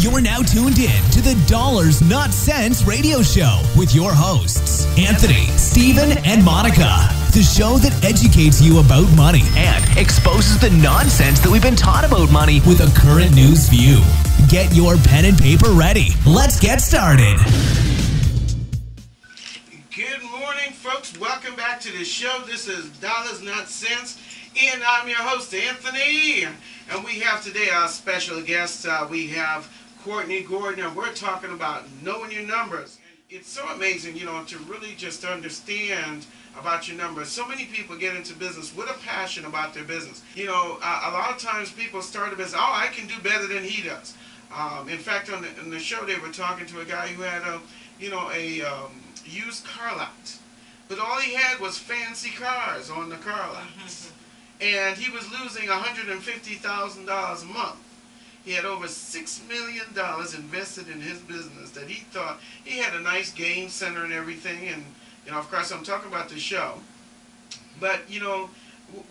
You're now tuned in to the Dollars Not Cents radio show with your hosts, Anthony, Stephen, and Monica. The show that educates you about money and exposes the nonsense that we've been taught about money with a current news view. Get your pen and paper ready. Let's get started. Good morning, folks. Welcome back to the show. This is Dollars Not Cents, and I'm your host, Anthony. And we have today our special guest. We have Courtney Gordon, and we're talking about knowing your numbers. It's so amazing, to really just understand about your numbers. So many people get into business with a passion about their business. A lot of times people start a business, I can do better than he does. In fact, on the show, they were talking to a guy who had a used car lot. But all he had was fancy cars on the car lots. And he was losing $150,000 a month. He had over $6 million invested in his business that he thought he had a nice game center and everything. And, of course, I'm talking about the show. But,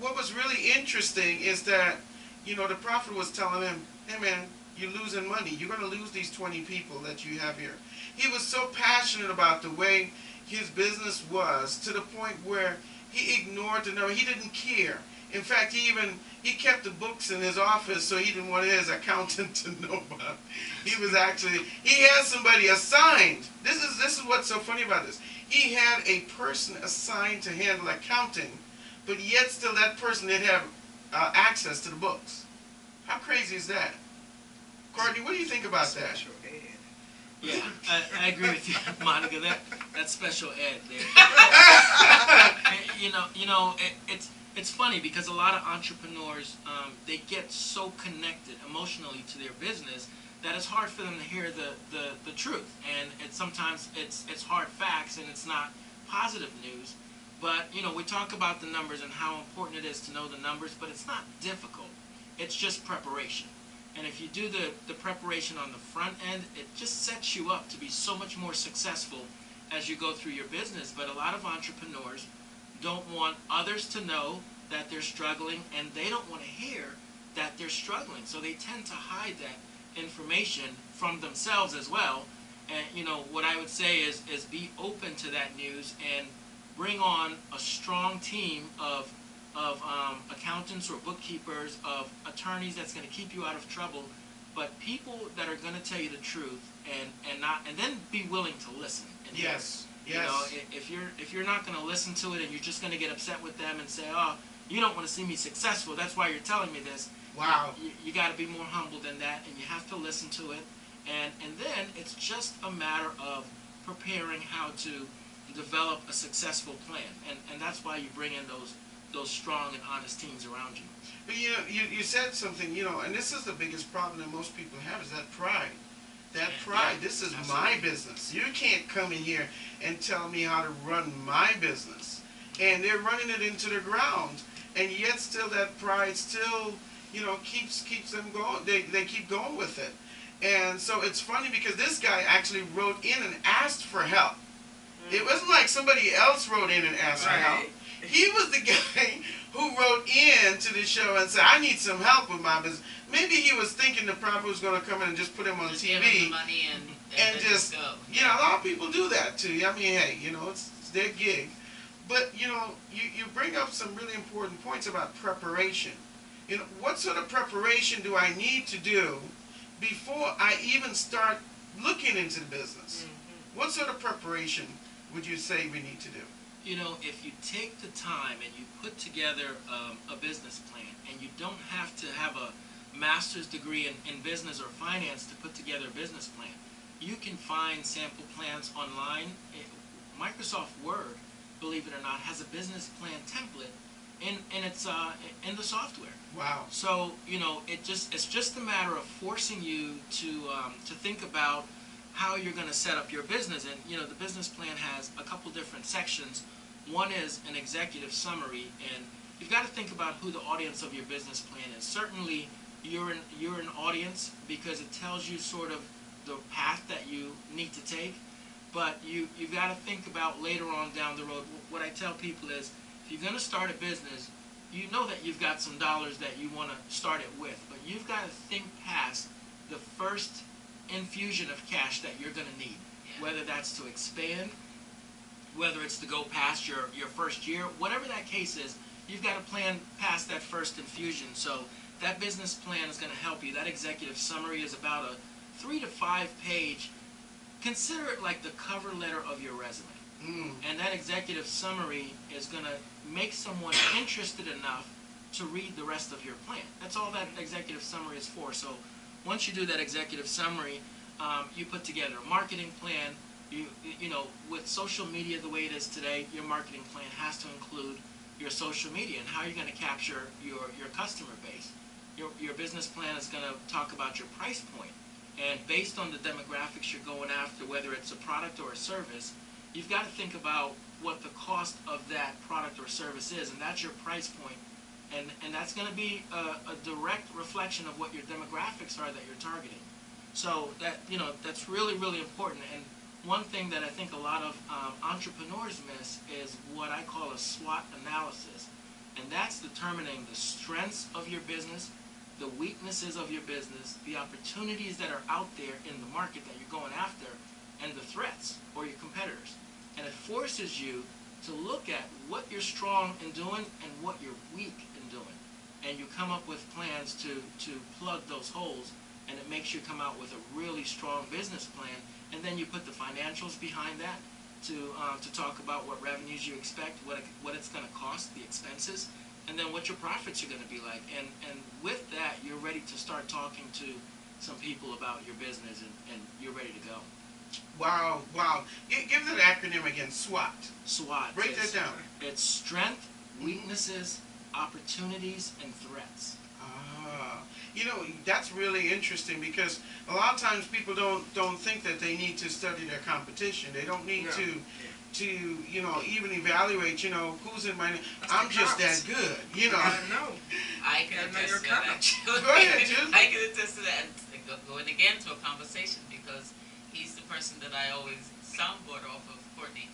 what was really interesting is that, the prophet was telling him, hey, man, you're losing money. You're going to lose these 20 people that you have here. He was so passionate about the way his business was to the point where he ignored the number. He didn't care. In fact, he kept the books in his office, so he didn't want his accountant to know about it. He had somebody assigned. This is what's so funny about this. He had a person assigned to handle accounting, but yet still that person didn't have access to the books. How crazy is that? Courtney, what do you think about that? Yeah, I agree with you, Monica. That's special ed there. It's funny because a lot of entrepreneurs they get so connected emotionally to their business that it's hard for them to hear the truth, and sometimes it's hard facts and it's not positive news. But we talk about the numbers and how important it is to know the numbers, but it's not difficult. It's just preparation. And if you do the preparation on the front end, it just sets you up to be so much more successful as you go through your business. But a lot of entrepreneurs don't want others to know that they're struggling, and they don't want to hear that they're struggling. So they tend to hide that information from themselves as well. And what I would say is be open to that news and bring on a strong team of accountants or bookkeepers, of attorneys that's going to keep you out of trouble, but people that are going to tell you the truth and then be willing to listen. And yes. If you're not going to listen to it and you're just going to get upset with them and say, oh, you don't want to see me successful, that's why you're telling me this. Wow. You got to be more humble than that, and you have to listen to it. And then it's just a matter of preparing how to develop a successful plan. And that's why you bring in those strong and honest teams around you. But you said something, and this is the biggest problem that most people have, is that pride. That pride. Yeah, this is absolutely my business. You can't come in here and tell me how to run my business. And they're running it into the ground, and yet still that pride still, keeps them going. They keep going with it. And so it's funny because this guy actually wrote in and asked for help. It wasn't like somebody else wrote in and asked for help. He was the guy who wrote in to the show and said, I need some help with my business. Maybe he was thinking the prophet was going to come in and just put him on just TV. Give him the money and just go. A lot of people do that too. I mean, hey, it's their gig. But, you bring up some really important points about preparation. What sort of preparation do I need to do before I even start looking into the business? Mm-hmm. What sort of preparation would you say we need to do? If you take the time and you put together a business plan, and you don't have to have a master's degree in business or finance to put together a business plan, you can find sample plans online. Microsoft Word, believe it or not, has a business plan template in the software. Wow. So it's just a matter of forcing you to think about how you're going to set up your business. And the business plan has a couple different sections. One is an executive summary, and you've got to think about who the audience of your business plan is. Certainly you're an audience because it tells you sort of the path that you need to take, but you've got to think about later on down the road. What I tell people is, if you're going to start a business, you know that you've got some dollars that you want to start it with, but you've got to think past the first infusion of cash that you're going to need, whether that's to expand, whether it's to go past your first year, whatever that case is, you've got to plan past that first infusion. So that business plan is going to help you. That executive summary is about a 3 to 5 page. Consider it like the cover letter of your resume. And that executive summary is going to make someone interested enough to read the rest of your plan. That's all that executive summary is for. So once you do that executive summary, you put together a marketing plan. You know, with social media the way it is today, your marketing plan has to include your social media and how you're going to capture your customer base. Your business plan is going to talk about your price point. And based on the demographics you're going after, whether it's a product or a service, you've got to think about what the cost of that product or service is, and that's your price point. And that's going to be a direct reflection of what your demographics are that you're targeting. So that's really, really important. And one thing that I think a lot of entrepreneurs miss is what I call a SWOT analysis. And that's determining the strengths of your business, the weaknesses of your business, the opportunities that are out there in the market that you're going after, and the threats or your competitors. And it forces you to look at what you're strong in doing and what you're weak in doing. And you come up with plans to plug those holes, and it makes you come out with a really strong business plan. And then you put the financials behind that to talk about what revenues you expect, what it's going to cost, the expenses, and then what your profits are going to be like. And with that, you're ready to start talking to some people about your business, and you're ready to go. Wow, wow. Give that acronym again, SWOT. SWOT. Break that down. It's strength, weaknesses, opportunities, and threats. You know, that's really interesting, because a lot of times people don't think that they need to study their competition. They don't need to you know, even evaluate, you know, who's in my. I'm just that good, you know. I know. I can attest to that, actually. Go ahead, Jude. I can attest to that. And going again to a conversation, because he's the person that I always soundboard off of, Courtney.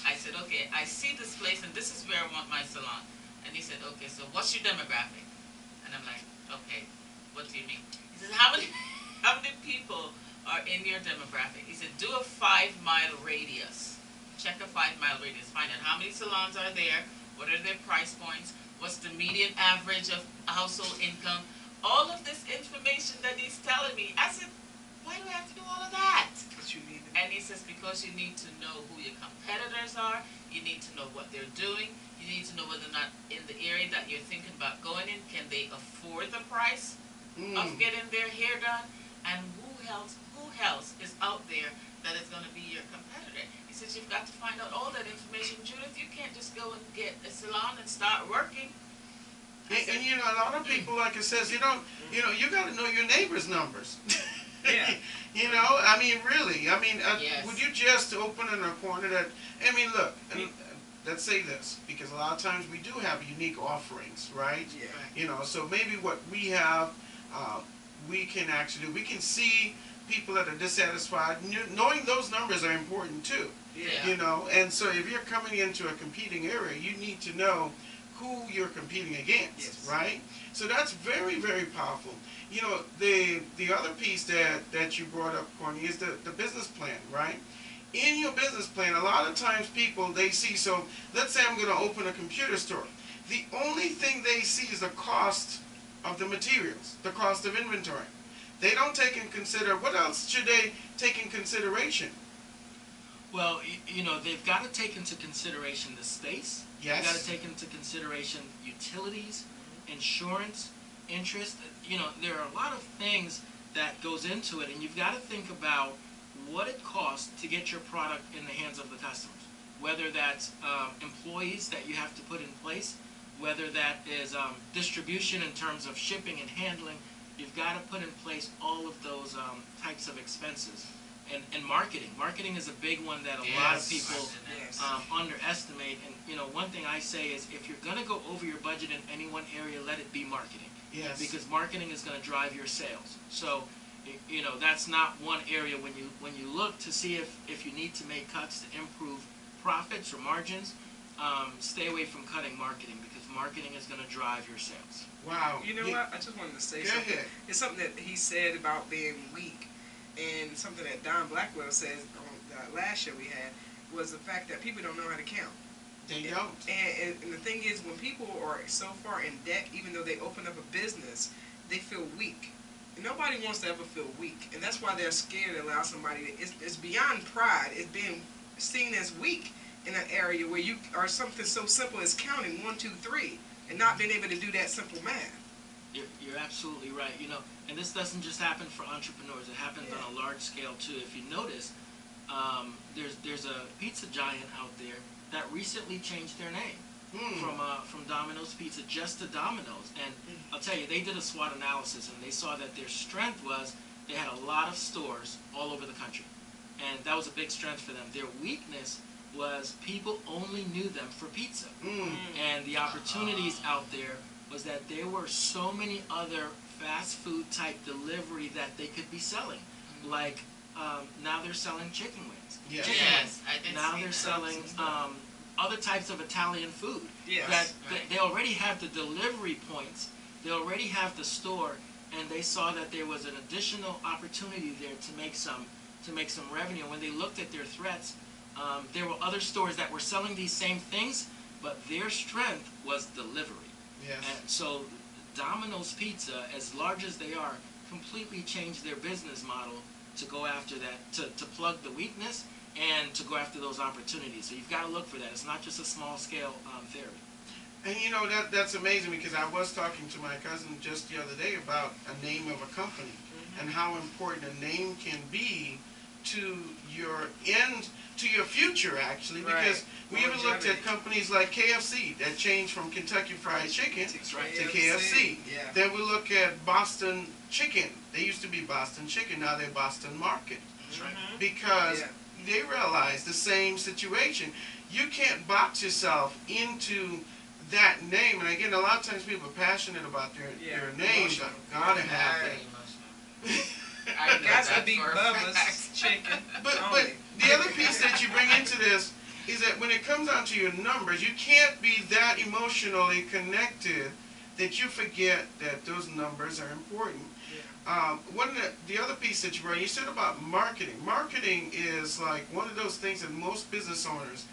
I said, okay, I see this place, and this is where I want my salon. And he said, okay, so what's your demographic? And I'm like, okay, what do you mean? He said, how many people are in your demographic? He said, do a 5-mile radius. Check a 5-mile radius. Find out how many salons are there, what are their price points, what's the median average of household income. All of this information that he's telling me. I said, why do I have to do all of that? And he says, because you need to know who your competitors are, you need to know what they're doing, you need to know whether or not in the area that you're thinking about going in, can they afford the price of getting their hair done, and who else is out there that is going to be your competitor. He says, you've got to find out all that information. Judith, you can't just go and get a salon and start working. And you know, a lot of people, like it says, you got to know your neighbor's numbers. Yeah. You know, I mean, really, I mean, Yes. would you just open in a corner that, I mean, look, let's say this, because a lot of times we do have unique offerings, right? Yeah. You know, so maybe what we have, we can actually, we can see people that are dissatisfied. Knowing those numbers are important too. Yeah. You know, and so if you're coming into a competing area, you need to know who you're competing against, Yes. right? So that's very, very powerful. You know, the other piece that you brought up, Courtney, is the business plan, right? In your business plan, a lot of times people, they see, so let's say I'm going to open a computer store. The only thing they see is the cost of the materials, the cost of inventory. They don't take in consider, what else should they take in consideration? Well, you know, they've got to take into consideration the space. Yes. They've got to take into consideration utilities, insurance, interest. You know, there are a lot of things that goes into it, and you've got to think about what it costs to get your product in the hands of the customers. Whether that's employees that you have to put in place, whether that is distribution in terms of shipping and handling. You've got to put in place all of those types of expenses. And marketing. Marketing is a big one that a lot of people underestimate. And, you know, one thing I say is if you're going to go over your budget in any one area, let it be marketing. Yes. Because marketing is going to drive your sales. So, you know, that's not one area. When you look to see if you need to make cuts to improve profits or margins, stay away from cutting marketing, because marketing is going to drive your sales. Wow. You know what? I just wanted to say Go something. ahead. It's something that he said about being weak. And something that Don Blackwell says on the last show we had was the fact that people don't know how to count. They don't. And the thing is, when people are so far in debt, even though they open up a business, they feel weak. Nobody wants to ever feel weak, and that's why they're scared to allow somebody. It's beyond pride. It's being seen as weak in an area where you are something so simple as counting 1, 2, 3, and not being able to do that simple math. You're absolutely right. You know, and this doesn't just happen for entrepreneurs. It happens on a large scale too. If you notice, there's a pizza giant out there that recently changed their name from Domino's Pizza just to Domino's. And I'll tell you, they did a SWOT analysis and they saw that their strength was they had a lot of stores all over the country, and that was a big strength for them. Their weakness was people only knew them for pizza, and the opportunities out there was that there were so many other fast food type delivery that they could be selling. Like now they're selling chicken wings. Yes. Yes, I did Now see they're that. selling other types of Italian food. Yes. That they already have the delivery points. They already have the store, and they saw that there was an additional opportunity there to make some revenue. When they looked at their threats, there were other stores that were selling these same things, but their strength was delivery. Yes. And so Domino's Pizza, as large as they are, completely changed their business model to go after that, to plug the weakness and to go after those opportunities. So you've got to look for that. It's not just a small scale theory. And you know, that's amazing, because I was talking to my cousin just the other day about a name of a company and how important a name can be to your future, actually, because we even looked at companies like KFC that changed from Kentucky Fried Chicken to KFC. Yeah. Then we look at Boston Chicken. They used to be Boston Chicken, now they're Boston Market. That's right. Because they realize the same situation. You can't box yourself into that name. And again, a lot of times people are passionate about their name, but gotta have it. I know Got to that be for a Bubba's fact. chicken. But the other piece that you bring into this is that when it comes down to your numbers, you can't be that emotionally connected that you forget that those numbers are important. One of the other piece that you brought, you said about marketing. Marketing is like one of those things that most business owners,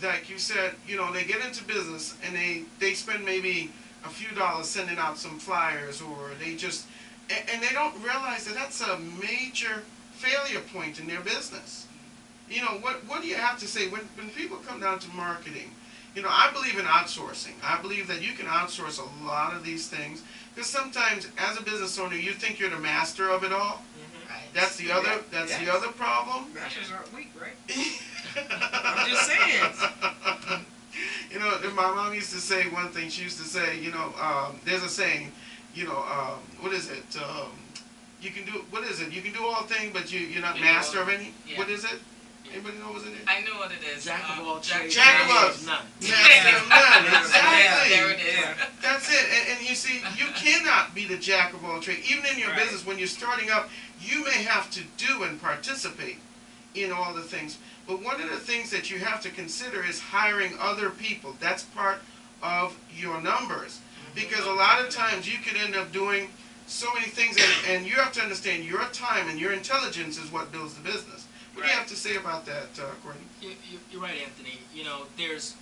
like you said, you know, they get into business and they spend maybe a few dollars sending out some flyers, or they just, and they don't realize that that's a major failure point in their business. You know, what do you have to say when people come down to marketing? You know, I believe in outsourcing. I believe that you can outsource a lot of these things, because sometimes as a business owner, you think you're the master of it all. Right. That's the other. That's the other problem. Masters aren't weak, right? I'm just saying. You know, my mom used to say one thing. She used to say, you know, there's a saying, you know, what is it? You can do, what is it? You can do all things, but you're not master of any. Yeah. What is it? Anybody know what it is? I know what it is. Jack of all trades, Jack of all- none. Master of none. Exactly. There it is. That's it. And you see, you cannot be the jack of all trades. Even in your business, when you're starting up, you may have to do and participate in all the things. But one of the things that you have to consider is hiring other people. That's part of your numbers. Because a lot of times you could end up doing so many things, and you have to understand your time and your intelligence is what builds the business. What do you have to say about that, Courtney? You're right, Anthony. You know, there's,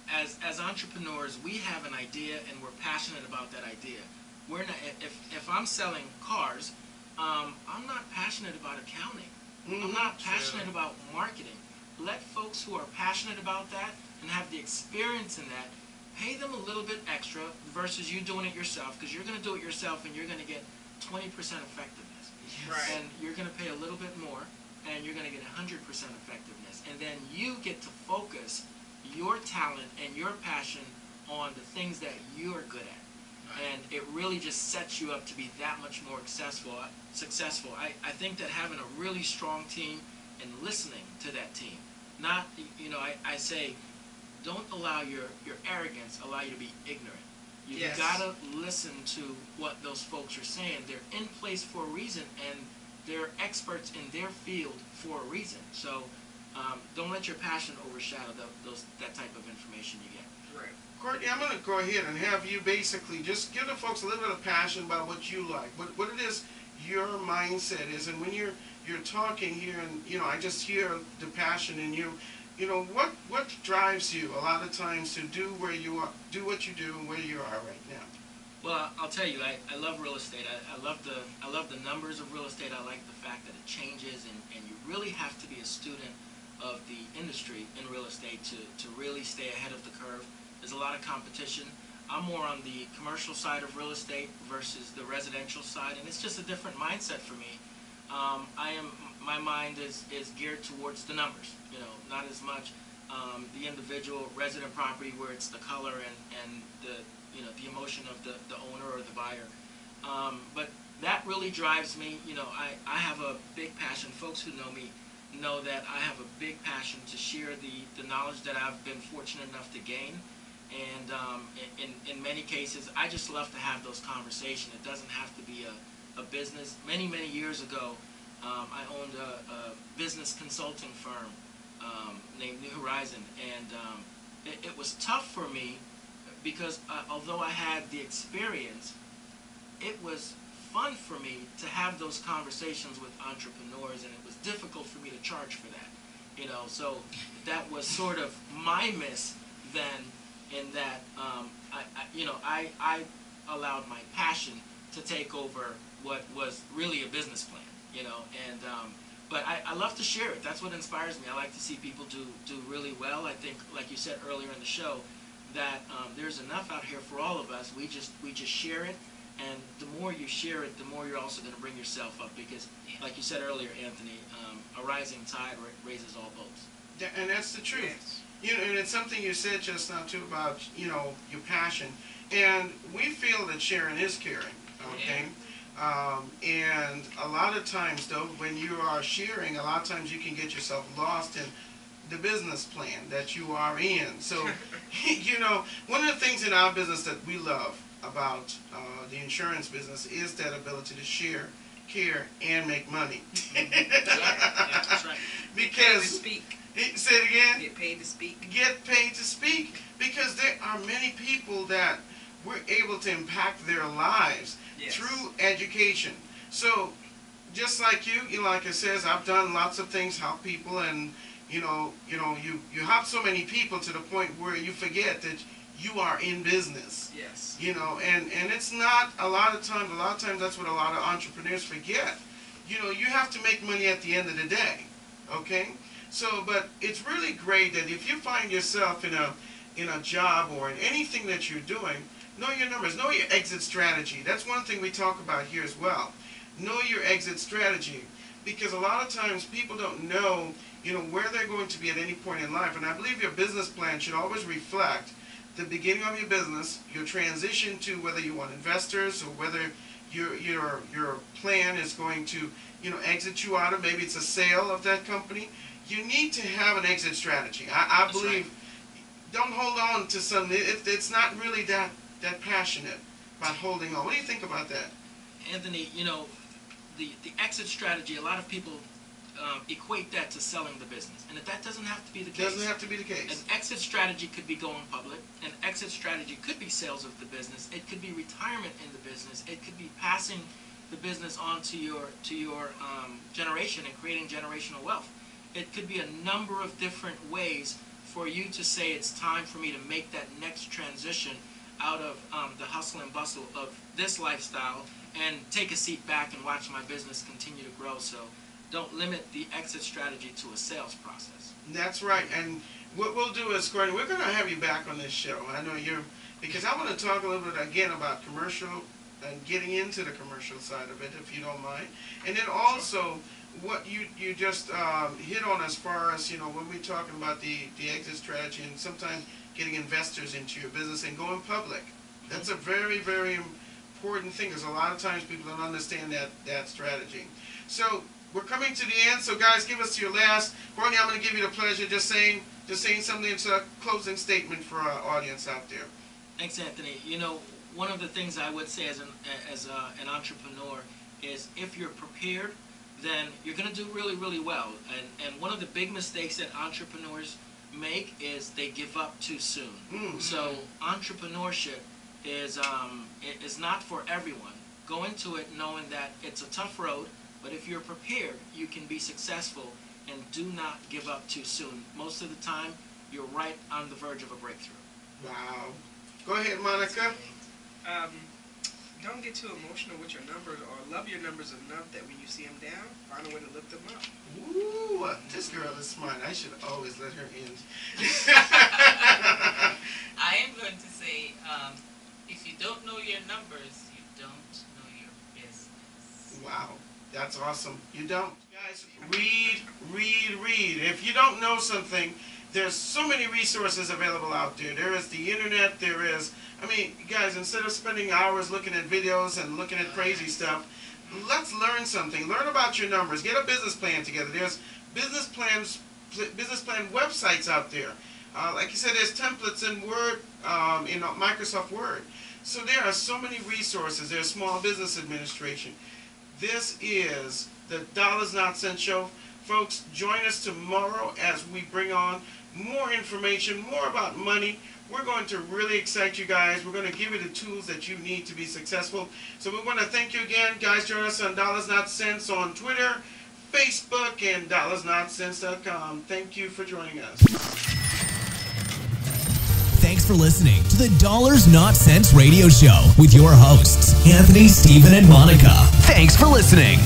as entrepreneurs, we have an idea and we're passionate about that idea. We're not, if I'm selling cars, I'm not passionate about accounting. I'm not passionate about marketing. Let folks who are passionate about that and have the experience in that, pay them a little bit extra versus you doing it yourself, because you're going to do it yourself and you're going to get 20% effectiveness. Right. And you're going to pay a little bit more, and you're going to get 100% effectiveness. And then you get to focus your talent and your passion on the things that you're good at. And it really just sets you up to be that much more successful. I think that having a really strong team and listening to that team, not, you know, I say, don't allow your arrogance allow you to be ignorant. You've got to listen to what those folks are saying. They're in place for a reason, and they're experts in their field for a reason. So don't let your passion overshadow that type of information you get. Right. Courtney, I'm going to go ahead and have you basically just give the folks a little bit of passion about what you like, what it is your mindset is, and when you're talking here, and I just hear the passion in you. What drives you a lot of times to do what you do, and where you are right now? Well, I'll tell you, I love real estate. I love the numbers of real estate. I like the fact that it changes, and you really have to be a student of the industry in real estate to really stay ahead of the curve. There's a lot of competition. I'm more on the commercial side of real estate versus the residential side, and it's just a different mindset for me. My mind is geared towards the numbers, not as much the individual resident property where it's the color and the emotion of the owner or the buyer. But that really drives me. I have a big passion. Folks who know me know that I have a big passion to share the knowledge that I've been fortunate enough to gain. And in many cases, I just love to have those conversations. It doesn't have to be a business. Many years ago, I owned a business consulting firm named New Horizon, and it was tough for me because although I had the experience, it was fun for me to have those conversations with entrepreneurs, and it was difficult for me to charge for that. So that was sort of my miss then, in that I allowed my passion to take over what was really a business plan. But I love to share it. That's what inspires me. I like to see people do really well. I think, like you said earlier in the show, that there's enough out here for all of us. We just share it, and the more you share it, the more you're also going to bring yourself up, because, like you said earlier, Anthony, a rising tide raises all boats. And that's the truth. Yes. And it's something you said just now too about your passion, and we feel that sharing is caring. Okay. Yeah. And a lot of times, though, when you are sharing, a lot of times you can get yourself lost in the business plan that you are in. So, one of the things in our business that we love about the insurance business is that ability to share, care, and make money. Yeah, that's right. Because, speak. say it again? Get paid to speak. Get paid to speak. Because there are many people that we're able to impact their lives through education. So, just like you, like it says, I've done lots of things, help people, and you help so many people to the point where you forget that you are in business. Yes. And it's not a lot of times that's what a lot of entrepreneurs forget. You have to make money at the end of the day. Okay? So, but it's really great that if you find yourself in a job or in anything that you're doing, know your numbers, know your exit strategy. That's one thing we talk about here as well. Know your exit strategy, because a lot of times people don't know, where they're going to be at any point in life. And I believe your business plan should always reflect the beginning of your business, your transition to whether you want investors or whether your plan is going to, exit you out of, maybe it's a sale of that company. You need to have an exit strategy. I believe, right. Don't hold on to something. It's not really that passionate about holding on. What do you think about that? Anthony, the exit strategy, a lot of people equate that to selling the business, and that doesn't have to be the case. Doesn't have to be the case. An exit strategy could be going public. An exit strategy could be sales of the business. It could be retirement in the business. It could be passing the business on to your generation and creating generational wealth. It could be a number of different ways for you to say it's time for me to make that next transition out of the hustle and bustle of this lifestyle and take a seat back and watch my business continue to grow. So don't limit the exit strategy to a sales process. That's right. And what we'll do is, Courtney, we're going to have you back on this show. I know because I want to talk a little bit again about commercial and getting into the commercial side of it, if you don't mind. And then also what you just hit on as far as, when we're talking about the exit strategy and sometimes getting investors into your business and going public. That's a very, very important thing, because a lot of times people don't understand that strategy. So we're coming to the end. So guys, give us your last. Courtney, I'm going to give you the pleasure just saying something. It's a closing statement for our audience out there. Thanks, Anthony. One of the things I would say as an entrepreneur is, if you're prepared, then you're going to do really, really well. And one of the big mistakes that entrepreneurs make is they give up too soon. So entrepreneurship is not for everyone, Go into it knowing that it's a tough road, but if you're prepared, you can be successful, and do not give up too soon. Most of the time, you're right on the verge of a breakthrough. Wow. Go ahead, Monica. Don't get too emotional with your numbers, or love your numbers enough that when you see them down, find a way to lift them up. Ooh, this girl is smart. I should always let her in. I am going to say, if you don't know your numbers, you don't know your business. Wow, that's awesome. You don't. Guys, read. If you don't know something, there's so many resources available out there. There is the internet, there is, guys, instead of spending hours looking at videos and looking at crazy stuff, let's learn something. Learn about your numbers. Get a business plan together. There's business plan websites out there. Like you said, there's templates in Word, in Microsoft Word. So there are so many resources. There's Small Business Administration. This is the Dollars Not Cents Show. Folks, join us tomorrow as we bring on more information, more about money. We're going to really excite you guys. We're going to give you the tools that you need to be successful. So we want to thank you again. Guys, join us on Dollars Not Cents on Twitter, Facebook, and dollarsnotcents.com. Thank you for joining us. Thanks for listening to the Dollars Not Cents Radio Show with your hosts, Anthony, Stephen, and Monica. Thanks for listening.